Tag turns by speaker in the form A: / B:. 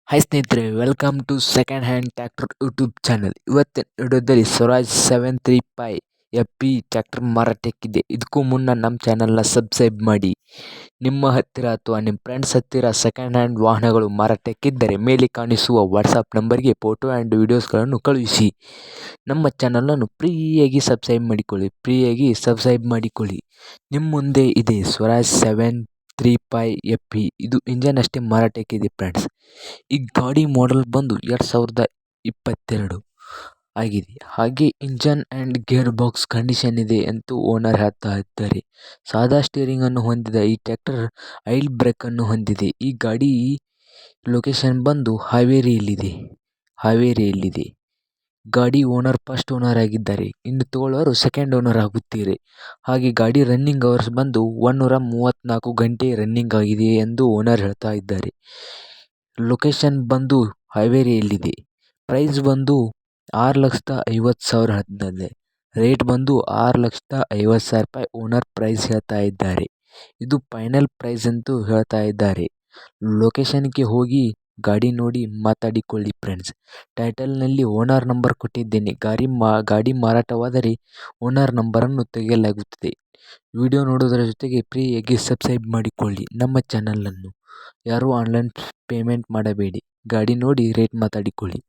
A: Hi ಸ್ನೇಹಿತರೆ, welcome to second hand tractor YouTube channel. ಇವತ್ತಿನ ವಿಡಿಯೋದಲ್ಲಿ ಸ್ವರಾಜ್ 735 FE ಟ್ರ್ಯಾಕ್ಟರ್ ಮಾರಾಟಕ್ಕಿದೆ. ಇದಕ್ಕೂ ಮುನ್ನ ನಮ್ಮ ಚಾನಲ್ನ ಸಬ್ಸ್ಕ್ರೈಬ್ ಮಾಡಿ. ನಿಮ್ಮ ಹತ್ತಿರ ಅಥವಾ ನಿಮ್ಮ ಫ್ರೆಂಡ್ಸ್ ಹತ್ತಿರ ಸೆಕೆಂಡ್ ಹ್ಯಾಂಡ್ ವಾಹನಗಳು ಮಾರಾಟಕ್ಕಿದ್ದರೆ ಮೇಲೆ ಕಾಣಿಸುವ ವಾಟ್ಸಪ್ ನಂಬರ್ಗೆ ಫೋಟೋ ಆ್ಯಂಡ್ ವಿಡಿಯೋಸ್ಗಳನ್ನು ಕಳುಹಿಸಿ. ನಮ್ಮ ಚಾನಲನ್ನು ಫ್ರೀಯಾಗಿ ಸಬ್ಸ್ಕ್ರೈಬ್ ಮಾಡಿಕೊಳ್ಳಿ. ನಿಮ್ಮ ಮುಂದೆ ಇದೆ ಸ್ವರಾಜ್ 735 FE. ಇದು ಇಂಜನ್ ಅಷ್ಟೇ ಮಾರಾಟಕ್ಕಿದೆ ಫ್ರೆಂಡ್ಸ್. ಈ ಗಾಡಿ ಮಾಡೆಲ್ ಬಂದು 2022 ಆಗಿದೆ. ಹಾಗೆ engine and gear box condition ಇದೆ ಎಂದು ಓನರ್ ಹೇಳ್ತಾ ಇದ್ದಾರೆ. ಸಾದಾ ಸ್ಟೀರಿಂಗ್ ಅನ್ನು ಹೊಂದಿದ ಈ ಟ್ರ್ಯಾಕ್ಟರ್ ಆಯಿಲ್ ಬ್ರೇಕ್ ಅನ್ನು ಹೊಂದಿದೆ. ಈ ಗಾಡಿ ಲೊಕೇಶನ್ ಬಂದು ಹಾವೇರಿಯಲ್ಲಿದೆ. ಗಾಡಿ ಓನರ್ ಫಸ್ಟ್ ಓನರ್ ಆಗಿದ್ದಾರೆ, ಇನ್ನು ತಗೊಳ್ಳೋರು ಸೆಕೆಂಡ್ ಓನರ್ ಆಗುತ್ತೀರಿ. ಹಾಗೆ ಗಾಡಿ ರನ್ನಿಂಗ್ ಅವರ್ಸ್ ಬಂದು 134 ಗಂಟೆ ರನ್ನಿಂಗ್ ಆಗಿದೆ ಎಂದು ಓನರ್ ಹೇಳ್ತಾ ಇದ್ದಾರೆ. ಲೊಕೇಶನ್ ಬಂದು ಹಾವೇರಿಯಲ್ಲಿದೆ. ಪ್ರೈಸ್ ಬಂದು 6,50,000 ಹೇಳ್ತಿದ್ದಾರೆ. ರೇಟ್ ಬಂದು 6,50,000 ರೂಪಾಯಿ ಓನರ್ ಪ್ರೈಸ್ ಹೇಳ್ತಾ ಇದ್ದಾರೆ. ಇದು ಫೈನಲ್ ಪ್ರೈಸ್ ಅಂತೂ ಹೇಳ್ತಾ ಇದ್ದಾರೆ. ಲೊಕೇಶನ್ಗೆ ಹೋಗಿ ಗಾಡಿ ನೋಡಿ ಮಾತಾಡಿಕೊಳ್ಳಿ ಫ್ರೆಂಡ್ಸ್. ಟೈಟಲ್ನಲ್ಲಿ ಓನರ್ ನಂಬರ್ ಕೊಟ್ಟಿದ್ದೇನೆ. ಗಾಡಿ ಮಾರಾಟವಾದರೆ ಓನರ್ ನಂಬರನ್ನು ತೆಗೆಯಲಾಗುತ್ತದೆ. ವಿಡಿಯೋ ನೋಡೋದರ ಜೊತೆಗೆ ಫ್ರೀಯಾಗಿ ಸಬ್ಸ್ಕ್ರೈಬ್ ಮಾಡಿಕೊಳ್ಳಿ ನಮ್ಮ ಚಾನಲನ್ನು. ಯಾರೂ ಆನ್ಲೈನ್ ಪೇಮೆಂಟ್ ಮಾಡಬೇಡಿ. ಗಾಡಿ ನೋಡಿ ರೇಟ್ ಮಾತಾಡಿಕೊಳ್ಳಿ.